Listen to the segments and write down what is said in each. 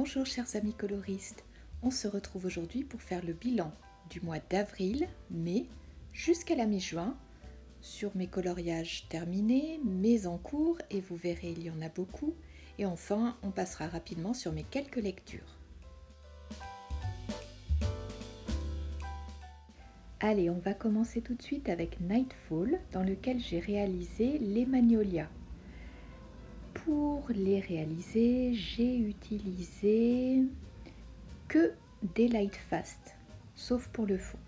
Bonjour chers amis coloristes, on se retrouve aujourd'hui pour faire le bilan du mois d'avril, mai, jusqu'à la mi-juin, sur mes coloriages terminés, mes en cours, et vous verrez il y en a beaucoup, et enfin on passera rapidement sur mes quelques lectures. Allez, on va commencer tout de suite avec Nightfall, dans lequel j'ai réalisé les magnolias. Pour les réaliser, j'ai utilisé que des light fast, sauf pour le fond.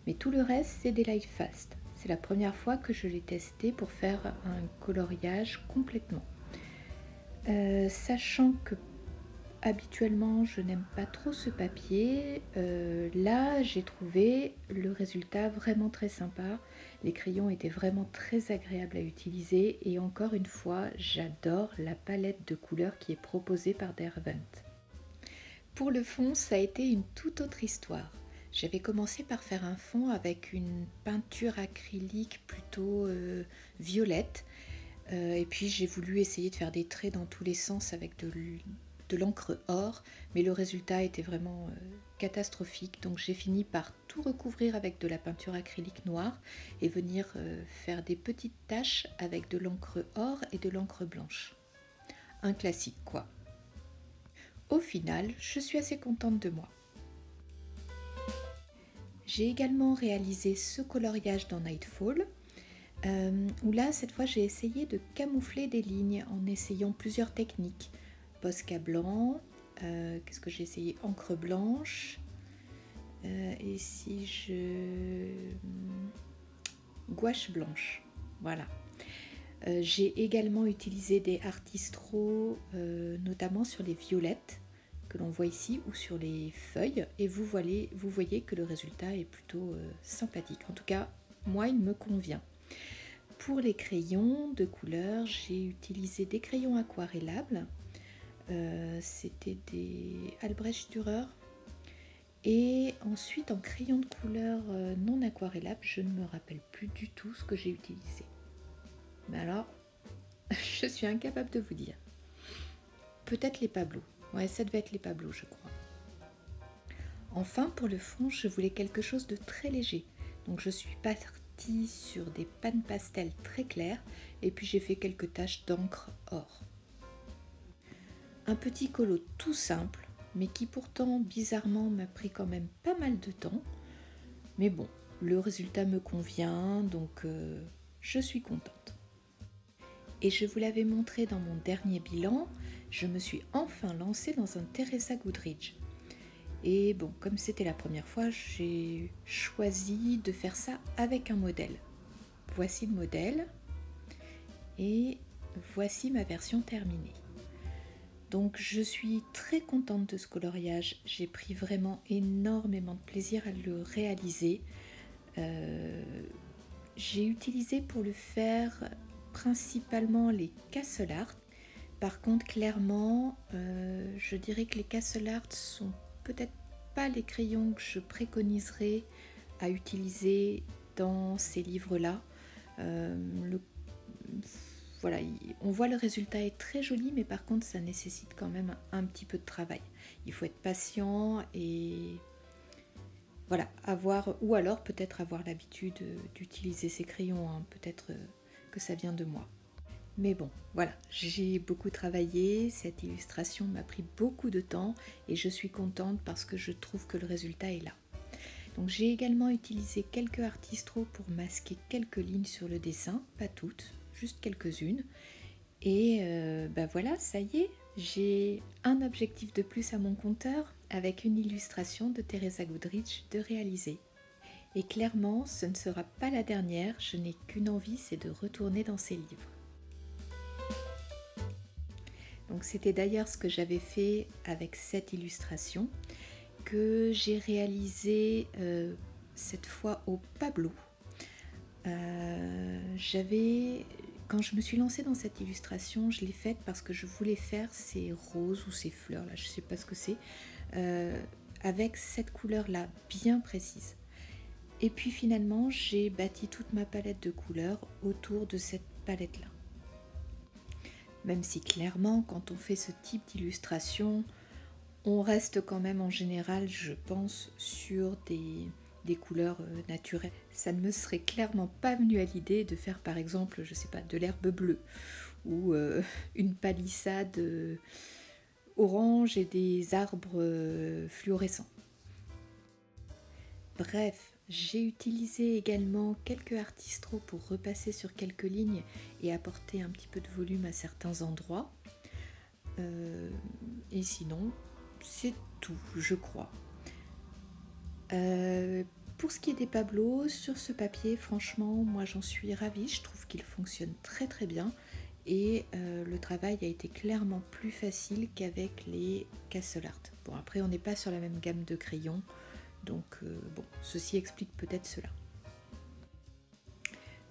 Mais tout le reste, c'est des light fast. C'est la première fois que je l'ai testé pour faire un coloriage complètement. Sachant que habituellement, je n'aime pas trop ce papier, là, j'ai trouvé le résultat vraiment très sympa. Les crayons étaient vraiment très agréables à utiliser et encore une fois, j'adore la palette de couleurs qui est proposée par Derwent. Pour le fond, ça a été une toute autre histoire. J'avais commencé par faire un fond avec une peinture acrylique plutôt violette. Et puis j'ai voulu essayer de faire des traits dans tous les sens avec de l'encre or, mais le résultat était vraiment catastrophique. Donc j'ai fini par tout recouvrir avec de la peinture acrylique noire et venir faire des petites taches avec de l'encre or et de l'encre blanche. Un classique quoi. Au final, je suis assez contente de moi. J'ai également réalisé ce coloriage dans Nightfall, où là, cette fois, j'ai essayé de camoufler des lignes en essayant plusieurs techniques. Posca blanc, qu'est-ce que j'ai essayé? Encre blanche, et si je... gouache blanche, voilà. J'ai également utilisé des artistros, notamment sur les violettes, que l'on voit ici, ou sur les feuilles, et vous voyez que le résultat est plutôt sympathique. En tout cas, moi, il me convient. Pour les crayons de couleur, j'ai utilisé des crayons aquarellables. C'était des Albrecht Dürer. Et ensuite, en crayon de couleur non aquarellable, je ne me rappelle plus du tout ce que j'ai utilisé. Mais alors, je suis incapable de vous dire. Peut-être les Pablo. Ouais, ça devait être les Pablo, je crois. Enfin, pour le fond, je voulais quelque chose de très léger. Donc, je suis partie sur des pannes pastel très claires et puis j'ai fait quelques taches d'encre or. Un petit colo tout simple, mais qui pourtant, bizarrement, m'a pris quand même pas mal de temps. Mais bon, le résultat me convient, donc je suis contente. Et je vous l'avais montré dans mon dernier bilan, je me suis enfin lancée dans un Teresa Goodrich. Et bon, comme c'était la première fois, j'ai choisi de faire ça avec un modèle. Voici le modèle et voici ma version terminée. Donc je suis très contente de ce coloriage, j'ai pris vraiment énormément de plaisir à le réaliser. J'ai utilisé pour le faire principalement les Castle Art. Par contre, clairement, je dirais que les Castle Art sont peut-être pas les crayons que je préconiserais à utiliser dans ces livres-là. Voilà, on voit le résultat est très joli, mais par contre, ça nécessite quand même un petit peu de travail. Il faut être patient et voilà, ou alors peut-être avoir l'habitude d'utiliser ces crayons, hein. Peut-être que ça vient de moi. Mais bon, voilà, j'ai beaucoup travaillé, cette illustration m'a pris beaucoup de temps et je suis contente parce que je trouve que le résultat est là. Donc j'ai également utilisé quelques artistros pour masquer quelques lignes sur le dessin, pas toutes, juste quelques-unes. Et ben voilà, ça y est, j'ai un objectif de plus à mon compteur avec une illustration de Teresa Goodrich de réaliser. Et clairement, ce ne sera pas la dernière, je n'ai qu'une envie, c'est de retourner dans ces livres. Donc c'était d'ailleurs ce que j'avais fait avec cette illustration que j'ai réalisée cette fois au Pablo. Quand je me suis lancée dans cette illustration, je l'ai faite parce que je voulais faire ces roses ou ces fleurs, là, je ne sais pas ce que c'est, avec cette couleur-là bien précise. Et puis finalement, j'ai bâti toute ma palette de couleurs autour de cette palette-là. Même si clairement, quand on fait ce type d'illustration, On reste quand même en général, je pense, sur des couleurs naturelles. Ça ne me serait clairement pas venu à l'idée de faire par exemple, je sais pas, de l'herbe bleue ou une palissade orange et des arbres fluorescents. Bref, j'ai utilisé également quelques artistros pour repasser sur quelques lignes et apporter un petit peu de volume à certains endroits. Et sinon, c'est tout, je crois. Pour ce qui est des Pablo, sur ce papier, franchement, moi j'en suis ravie. Je trouve qu'il fonctionne très très bien. Et le travail a été clairement plus facile qu'avec les Castle Art. Bon, après, on n'est pas sur la même gamme de crayons. Donc, bon, ceci explique peut-être cela.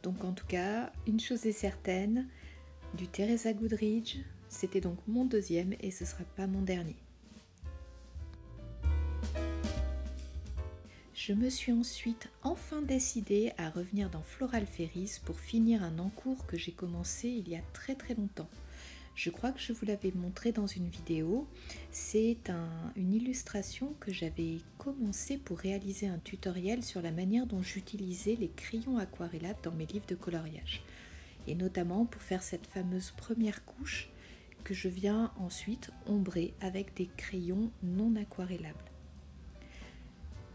Donc, en tout cas, une chose est certaine, du Teresa Goodridge, c'était donc mon deuxième et ce ne sera pas mon dernier. Je me suis ensuite enfin décidée à revenir dans Floral Fairies pour finir un encours que j'ai commencé il y a très très longtemps. Je crois que je vous l'avais montré dans une vidéo. C'est une illustration que j'avais commencé pour réaliser un tutoriel sur la manière dont j'utilisais les crayons aquarellables dans mes livres de coloriage. Et notamment pour faire cette fameuse première couche que je viens ensuite ombrer avec des crayons non aquarellables.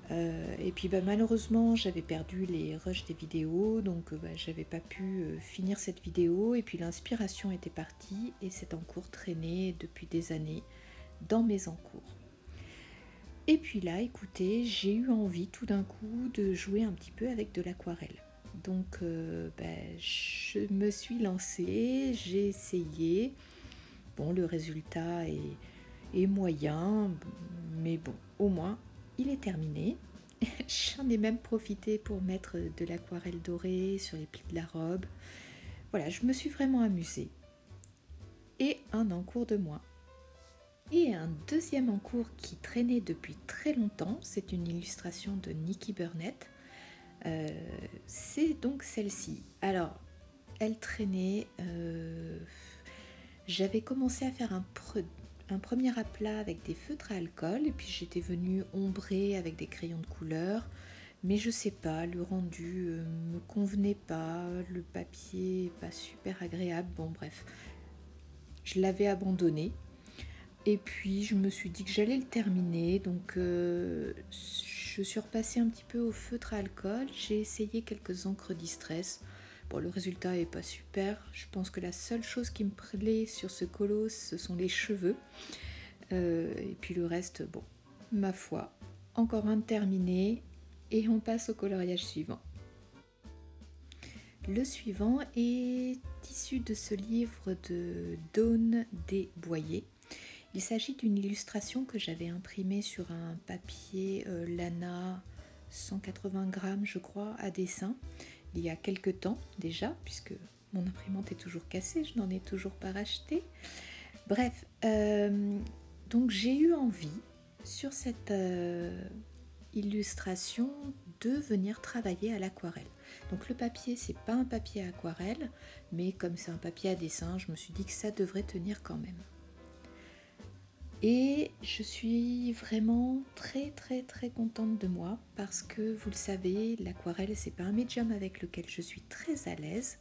Et puis malheureusement j'avais perdu les rushs des vidéos, donc j'avais pas pu finir cette vidéo, et puis l'inspiration était partie et cet encours traînait depuis des années dans mes encours. Et puis là, écoutez, j'ai eu envie tout d'un coup de jouer un petit peu avec de l'aquarelle. Donc je me suis lancée, j'ai essayé. Bon, le résultat est moyen, mais bon, au moins il est terminé. J'en ai même profité pour mettre de l'aquarelle dorée sur les plis de la robe. Voilà, je me suis vraiment amusée. Et un encours de moi. Et un deuxième encours qui traînait depuis très longtemps, c'est une illustration de Nikki Burnett. C'est donc celle-ci. Alors, elle traînait... j'avais commencé à faire un premier aplat avec des feutres à alcool, et puis j'étais venue ombrer avec des crayons de couleur, mais je sais pas, le rendu me convenait pas, le papier pas super agréable, bon bref, je l'avais abandonné, et puis je me suis dit que j'allais le terminer, donc je suis repassée un petit peu au feutre à alcool, j'ai essayé quelques encres distress. Bon, le résultat est pas super. Je pense que la seule chose qui me plaît sur ce colosse, ce sont les cheveux. Et puis le reste, bon, ma foi, encore un de terminé. Et on passe au coloriage suivant. Le suivant est issu de ce livre de Dawn Desboyer. Il s'agit d'une illustration que j'avais imprimée sur un papier Lana 180 grammes, je crois, à dessin. Il y a quelques temps déjà, puisque mon imprimante est toujours cassée, je n'en ai toujours pas racheté. Bref, donc j'ai eu envie sur cette illustration de venir travailler à l'aquarelle. Donc le papier, c'est pas un papier à aquarelle, mais comme c'est un papier à dessin, je me suis dit que ça devrait tenir quand même. Et je suis vraiment très très très contente de moi parce que vous le savez, l'aquarelle c'est pas un médium avec lequel je suis très à l'aise,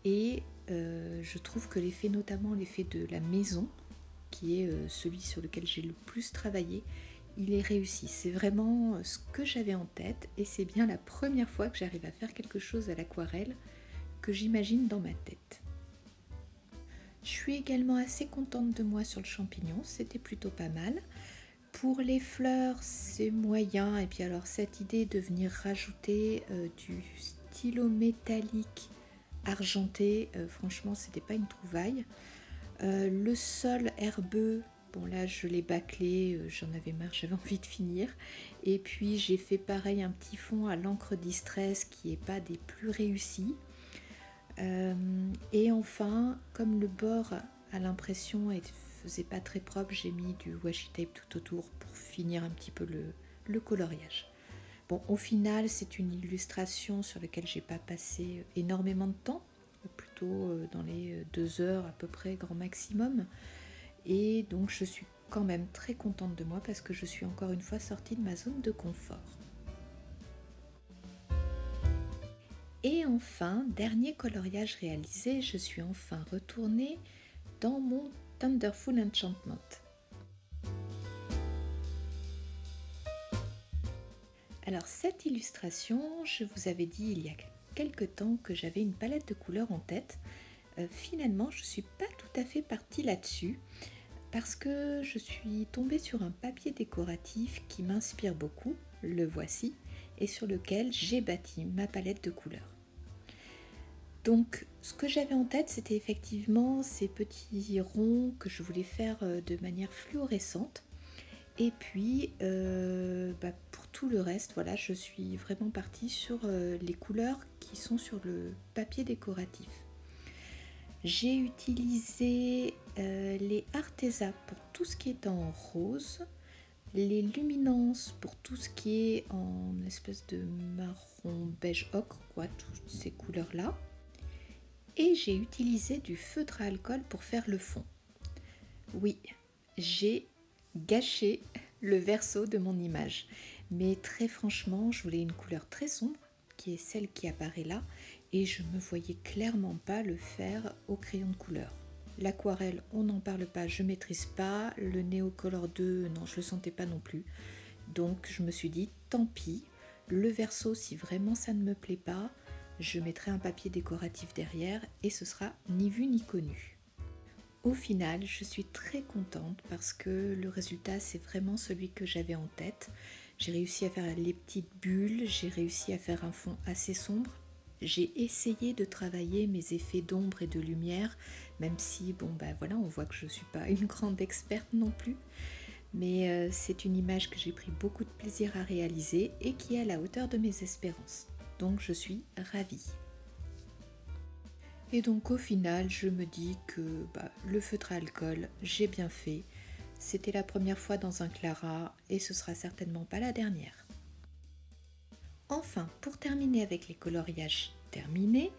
et je trouve que l'effet, notamment l'effet de la maison, qui est celui sur lequel j'ai le plus travaillé, il est réussi. C'est vraiment ce que j'avais en tête, et c'est bien la première fois que j'arrive à faire quelque chose à l'aquarelle que j'imagine dans ma tête. Je suis également assez contente de moi sur le champignon, c'était plutôt pas mal. Pour les fleurs, c'est moyen, et puis alors cette idée de venir rajouter du stylo métallique argenté, franchement c'était pas une trouvaille. Le sol herbeux, bon là je l'ai bâclé, j'en avais marre, j'avais envie de finir. Et puis j'ai fait pareil, un petit fond à l'encre distress qui n'est pas des plus réussis. Et enfin, comme le bord à l'impression ne faisait pas très propre, j'ai mis du washi tape tout autour pour finir un petit peu le coloriage. Bon, au final, c'est une illustration sur laquelle j'ai pas passé énormément de temps, ou plutôt dans les 2 heures à peu près, grand maximum. Et donc je suis quand même très contente de moi parce que je suis encore une fois sortie de ma zone de confort. Et enfin, dernier coloriage réalisé, je suis enfin retournée dans mon Thunderful Enchantment. Alors cette illustration, je vous avais dit il y a quelque temps que j'avais une palette de couleurs en tête. Finalement, je ne suis pas tout à fait partie là-dessus parce que je suis tombée sur un papier décoratif qui m'inspire beaucoup, le voici, et sur lequel j'ai bâti ma palette de couleurs. Donc ce que j'avais en tête, c'était effectivement ces petits ronds que je voulais faire de manière fluorescente. Et puis pour tout le reste, voilà, je suis vraiment partie sur les couleurs qui sont sur le papier décoratif. J'ai utilisé les Arteza pour tout ce qui est en rose, les Luminance pour tout ce qui est en espèce de marron beige ocre, quoi, toutes ces couleurs-là. Et j'ai utilisé du feutre à alcool pour faire le fond. Oui, j'ai gâché le verso de mon image. Mais très franchement, je voulais une couleur très sombre, qui est celle qui apparaît là, et je ne me voyais clairement pas le faire au crayon de couleur. L'aquarelle, on n'en parle pas, je ne maîtrise pas. Le Neocolor 2, non, je ne le sentais pas non plus. Donc je me suis dit, tant pis, le verso, si vraiment ça ne me plaît pas, je mettrai un papier décoratif derrière et ce sera ni vu ni connu. Au final, je suis très contente parce que le résultat, c'est vraiment celui que j'avais en tête. J'ai réussi à faire les petites bulles, j'ai réussi à faire un fond assez sombre. J'ai essayé de travailler mes effets d'ombre et de lumière, même si, voilà, on voit que je ne suis pas une grande experte non plus. Mais c'est une image que j'ai pris beaucoup de plaisir à réaliser et qui est à la hauteur de mes espérances. Donc je suis ravie. Et donc au final, je me dis que le feutre à alcool, j'ai bien fait. C'était la première fois dans un Clara et ce sera certainement pas la dernière. Enfin, pour terminer avec les coloriages terminés,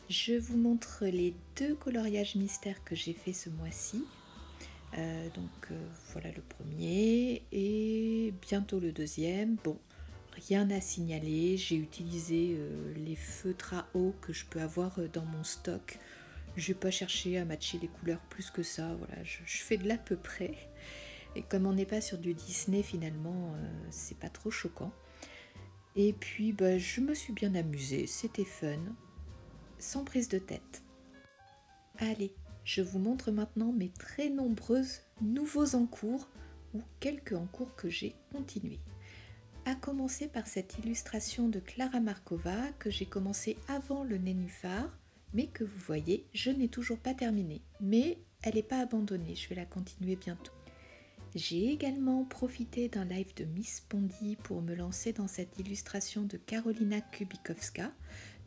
je vous montre les 2 coloriages mystères que j'ai fait ce mois-ci. Voilà le premier et bientôt le deuxième. Bon, rien à signaler, j'ai utilisé les feutres à eau que je peux avoir dans mon stock. Je n'ai pas cherché à matcher les couleurs plus que ça, voilà, je fais de l'à peu près. Et comme on n'est pas sur du Disney finalement, c'est pas trop choquant. Et puis je me suis bien amusée, c'était fun, sans prise de tête. Allez, je vous montre maintenant mes très nombreuses nouveaux encours ou quelques encours que j'ai continués. À commencer par cette illustration de Klara Markova que j'ai commencé avant le nénuphar, mais que vous voyez, je n'ai toujours pas terminé. Mais elle n'est pas abandonnée, je vais la continuer bientôt. J'ai également profité d'un live de Miss Pondy pour me lancer dans cette illustration de Karolina Kubikowska.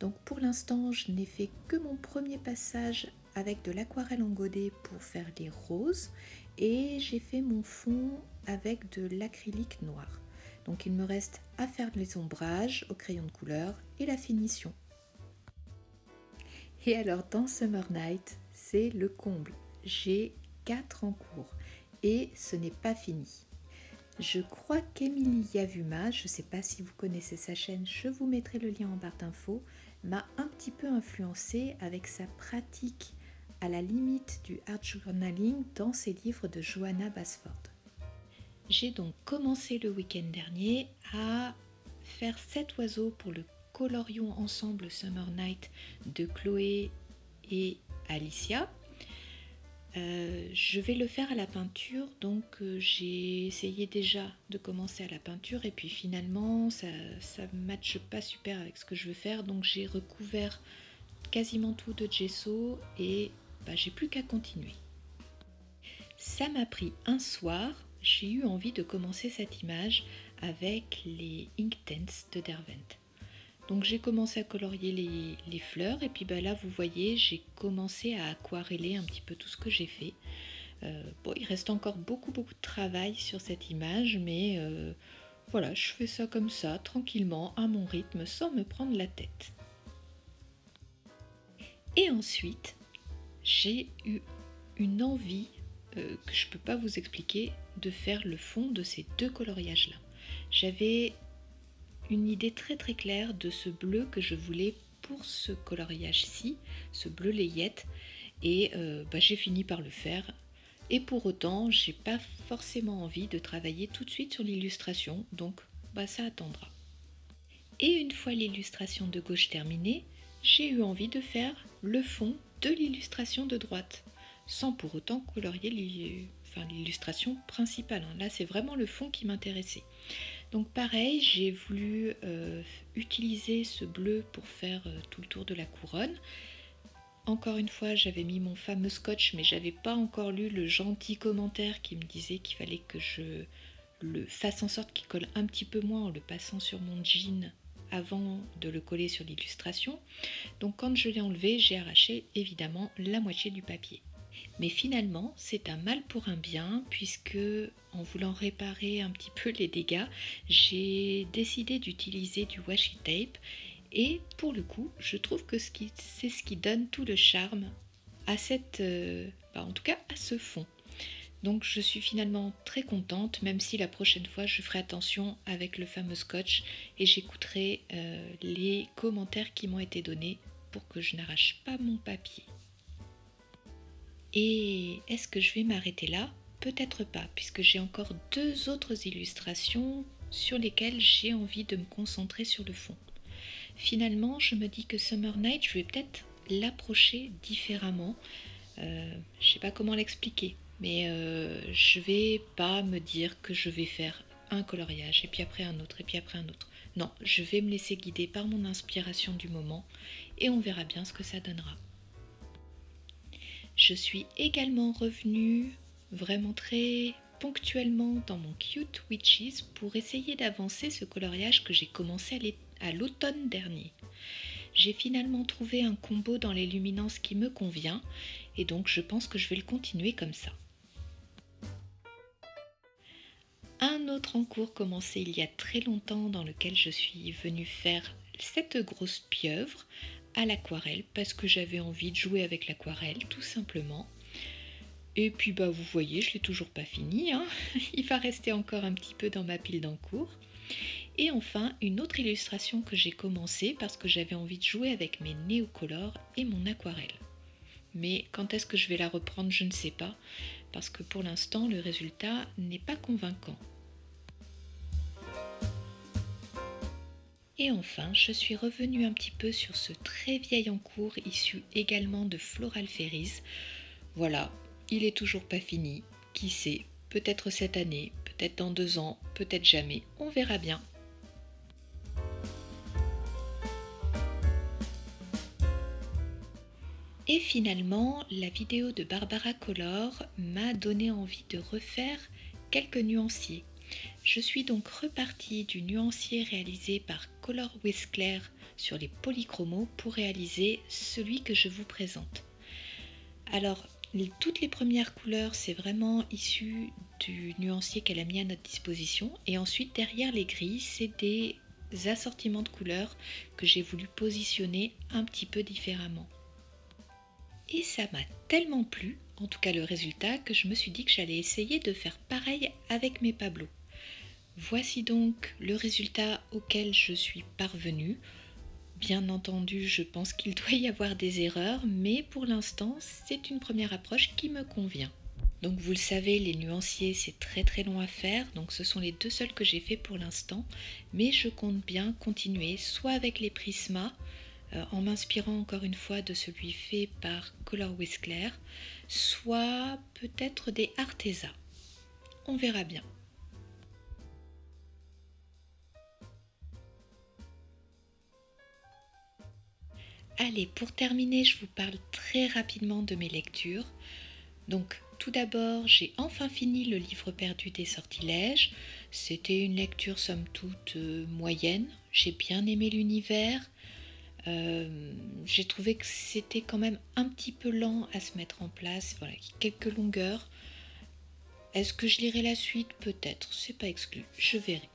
Donc pour l'instant, je n'ai fait que mon premier passage avec de l'aquarelle en godet pour faire les roses et j'ai fait mon fond avec de l'acrylique noir. Donc il me reste à faire les ombrages au crayon de couleur et la finition. Et alors dans Summer Night, c'est le comble. J'ai 4 en cours et ce n'est pas fini. Je crois qu'Emilia Vuma, je ne sais pas si vous connaissez sa chaîne, je vous mettrai le lien en barre d'infos, m'a un petit peu influencée avec sa pratique à la limite du art journaling dans ses livres de Johanna Basford. J'ai donc commencé le week-end dernier à faire 7 oiseaux pour le Colorions ensemble Summer Night de Chloé et Alicia. Je vais le faire à la peinture, donc j'ai essayé déjà de commencer à la peinture et puis finalement ça ne matche pas super avec ce que je veux faire, donc j'ai recouvert quasiment tout de gesso et j'ai plus qu'à continuer. Ça m'a pris un soir, j'ai eu envie de commencer cette image avec les Inktense de Derwent. Donc j'ai commencé à colorier les fleurs et puis là vous voyez j'ai commencé à aquareller un petit peu tout ce que j'ai fait. Il reste encore beaucoup de travail sur cette image mais voilà, je fais ça comme ça tranquillement à mon rythme sans me prendre la tête. Et ensuite j'ai eu une envie que je peux pas vous expliquer, de faire le fond de ces deux coloriages-là. J'avais une idée très très claire de ce bleu que je voulais pour ce coloriage-ci, ce bleu layette, et j'ai fini par le faire. Et pour autant, j'ai pas forcément envie de travailler tout de suite sur l'illustration, donc ça attendra. Et une fois l'illustration de gauche terminée, j'ai eu envie de faire le fond de l'illustration de droite, sans pour autant colorier l'illustration principale. Là, c'est vraiment le fond qui m'intéressait. Donc pareil, j'ai voulu utiliser ce bleu pour faire tout le tour de la couronne. Encore une fois, j'avais mis mon fameux scotch, mais j'avais pas encore lu le gentil commentaire qui me disait qu'il fallait que je le fasse en sorte qu'il colle un petit peu moins en le passant sur mon jean avant de le coller sur l'illustration. Donc quand je l'ai enlevé, j'ai arraché évidemment la moitié du papier. Mais finalement, c'est un mal pour un bien, puisque en voulant réparer un petit peu les dégâts, j'ai décidé d'utiliser du washi tape. Et pour le coup, je trouve que c'est ce qui donne tout le charme à en tout cas à ce fond. Donc je suis finalement très contente, même si la prochaine fois je ferai attention avec le fameux scotch et j'écouterai les commentaires qui m'ont été donnés pour que je n'arrache pas mon papier. Et est-ce que je vais m'arrêter là? Peut-être pas, puisque j'ai encore deux autres illustrations sur lesquelles j'ai envie de me concentrer sur le fond. Finalement, je me dis que Summer Night, je vais peut-être l'approcher différemment. Je sais pas comment l'expliquer, mais je vais pas me dire que je vais faire un coloriage et puis après un autre et puis après un autre. Non, je vais me laisser guider par mon inspiration du moment et on verra bien ce que ça donnera. Je suis également revenue vraiment très ponctuellement dans mon Cute Witches pour essayer d'avancer ce coloriage que j'ai commencé à l'automne dernier. J'ai finalement trouvé un combo dans les luminances qui me convient et donc je pense que je vais le continuer comme ça. Un autre en cours commencé il y a très longtemps dans lequel je suis venue faire cette grosse pieuvre à l'aquarelle parce que j'avais envie de jouer avec l'aquarelle tout simplement. Et puis vous voyez, je l'ai toujours pas fini, hein. Il va rester encore un petit peu dans ma pile d'encours. Et enfin, une autre illustration que j'ai commencé parce que j'avais envie de jouer avec mes néocolores et mon aquarelle. Mais quand est-ce que je vais la reprendre, je ne sais pas, parce que pour l'instant, le résultat n'est pas convaincant. Et enfin, je suis revenue un petit peu sur ce très vieil encours issu également de Floral Fairies. Voilà, il est toujours pas fini, qui sait, peut-être cette année, peut-être dans 2 ans, peut-être jamais, on verra bien. Et finalement, la vidéo de Barbara Color m'a donné envie de refaire quelques nuanciers. Je suis donc repartie du nuancier réalisé par Color with Claire sur les polychromos pour réaliser celui que je vous présente. Alors, toutes les premières couleurs, c'est vraiment issu du nuancier qu'elle a mis à notre disposition. Et ensuite, derrière les grilles, c'est des assortiments de couleurs que j'ai voulu positionner un petit peu différemment. Et ça m'a tellement plu, en tout cas le résultat, que je me suis dit que j'allais essayer de faire pareil avec mes Pablo. Voici donc le résultat auquel je suis parvenue. Bien entendu, je pense qu'il doit y avoir des erreurs, mais pour l'instant, c'est une première approche qui me convient. Donc vous le savez, les nuanciers, c'est très très long à faire, donc ce sont les 2 seuls que j'ai fait pour l'instant, mais je compte bien continuer, soit avec les Prisma, en m'inspirant encore une fois de celui fait par Color with Claire, soit peut-être des Arteza. On verra bien. Allez, pour terminer, je vous parle très rapidement de mes lectures. Donc, tout d'abord, j'ai enfin fini le livre perdu des sortilèges. C'était une lecture somme toute moyenne. J'ai bien aimé l'univers. J'ai trouvé que c'était quand même un petit peu lent à se mettre en place. Voilà, quelques longueurs. Est-ce que je lirai la suite? Peut-être, c'est pas exclu. Je verrai.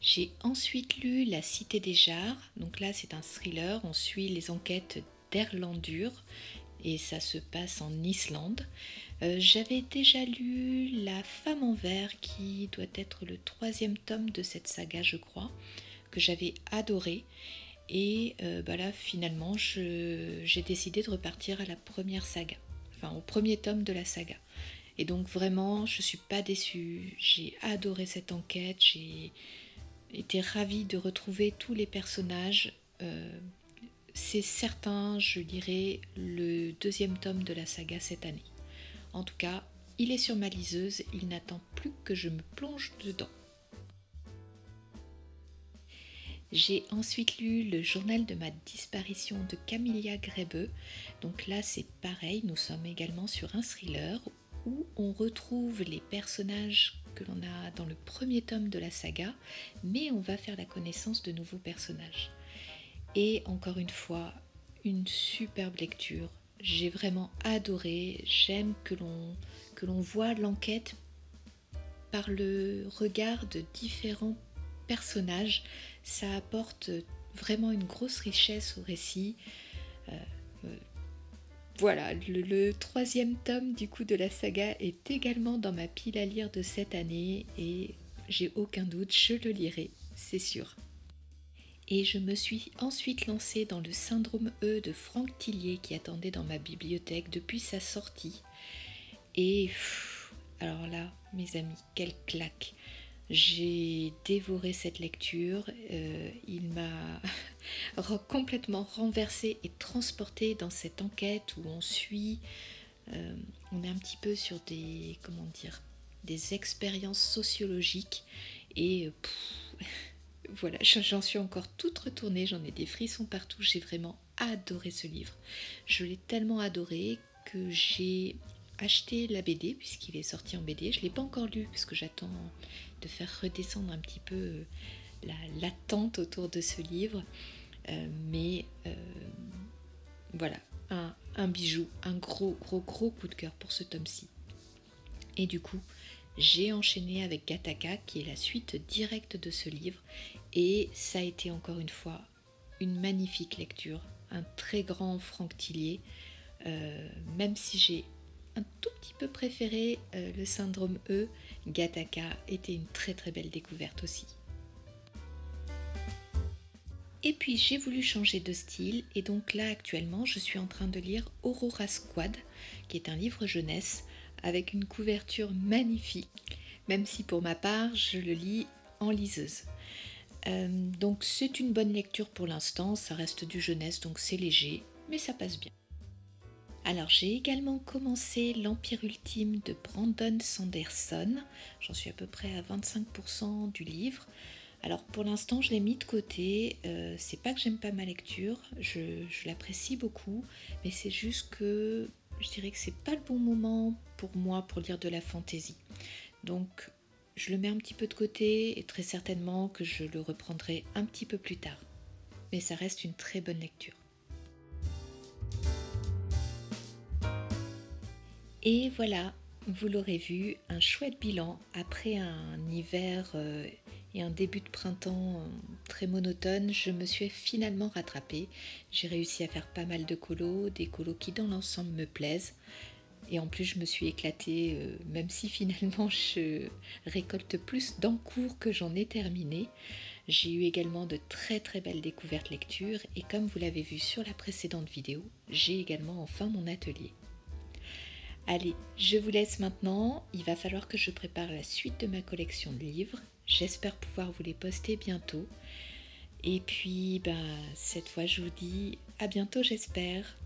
J'ai ensuite lu La Cité des Jarres, donc là c'est un thriller, on suit les enquêtes d'Erlendur et ça se passe en Islande. J'avais déjà lu La Femme en verre, qui doit être le 3e tome de cette saga, je crois, que j'avais adoré. Et là, finalement, j'ai décidé de repartir à la première saga, enfin au premier tome de la saga. Et donc vraiment, je ne suis pas déçue. J'ai adoré cette enquête. J'ai été ravie de retrouver tous les personnages. C'est certain, je lirai le 2e tome de la saga cette année. En tout cas, il est sur ma liseuse, il n'attend plus que je me plonge dedans. J'ai ensuite lu le journal de ma disparition de Camilla Grebe. Donc là, c'est pareil, nous sommes également sur un thriller où on retrouve les personnages que l'on a dans le premier tome de la saga, mais on va faire la connaissance de nouveaux personnages. Et encore une fois, une superbe lecture. J'ai vraiment adoré. J'aime que l'on voit l'enquête par le regard de différents personnages. Ça apporte vraiment une grosse richesse au récit. Voilà, le 3e tome du coup de la saga est également dans ma pile à lire de cette année et j'ai aucun doute, je le lirai, c'est sûr. Et je me suis ensuite lancée dans le syndrome E de Franck Tillier qui attendait dans ma bibliothèque depuis sa sortie. Et alors là, mes amis, quelle claque! J'ai dévoré cette lecture, il m'a complètement renversée et transportée dans cette enquête où on suit, on est un petit peu sur des, des expériences sociologiques et voilà, j'en suis encore toute retournée, j'en ai des frissons partout, j'ai vraiment adoré ce livre. Je l'ai tellement adoré que j'ai acheté la BD puisqu'il est sorti en BD. Je ne l'ai pas encore lu parce que j'attends de faire redescendre un petit peu l'attente autour de ce livre. Mais voilà, un bijou, un gros coup de cœur pour ce tome-ci. Et du coup, j'ai enchaîné avec Gattaca qui est la suite directe de ce livre et ça a été encore une fois une magnifique lecture, un très grand Franck Tillier, même si j'ai un tout petit peu préféré le syndrome E, Gattaca était une très très belle découverte aussi. Et puis j'ai voulu changer de style et donc là actuellement je suis en train de lire Aurora Squad qui est un livre jeunesse avec une couverture magnifique, même si pour ma part je le lis en liseuse. Donc c'est une bonne lecture pour l'instant, ça reste du jeunesse donc c'est léger mais ça passe bien. Alors j'ai également commencé L'Empire Ultime de Brandon Sanderson, j'en suis à peu près à 25% du livre. Alors pour l'instant je l'ai mis de côté, c'est pas que j'aime pas ma lecture, je l'apprécie beaucoup, mais c'est juste que je dirais que c'est pas le bon moment pour moi pour lire de la fantaisie. Donc je le mets un petit peu de côté et très certainement que je le reprendrai un petit peu plus tard. Mais ça reste une très bonne lecture. Et voilà, vous l'aurez vu, un chouette bilan après un hiver et un début de printemps très monotone. Je me suis finalement rattrapée. J'ai réussi à faire pas mal de colos, des colos qui dans l'ensemble me plaisent. Et en plus je me suis éclatée, même si finalement je récolte plus d'encours que j'en ai terminé. J'ai eu également de très très belles découvertes lecture et comme vous l'avez vu sur la précédente vidéo, j'ai également enfin mon atelier. Allez, je vous laisse maintenant, il va falloir que je prépare la suite de ma collection de livres. J'espère pouvoir vous les poster bientôt. Et puis, cette fois, je vous dis à bientôt, j'espère.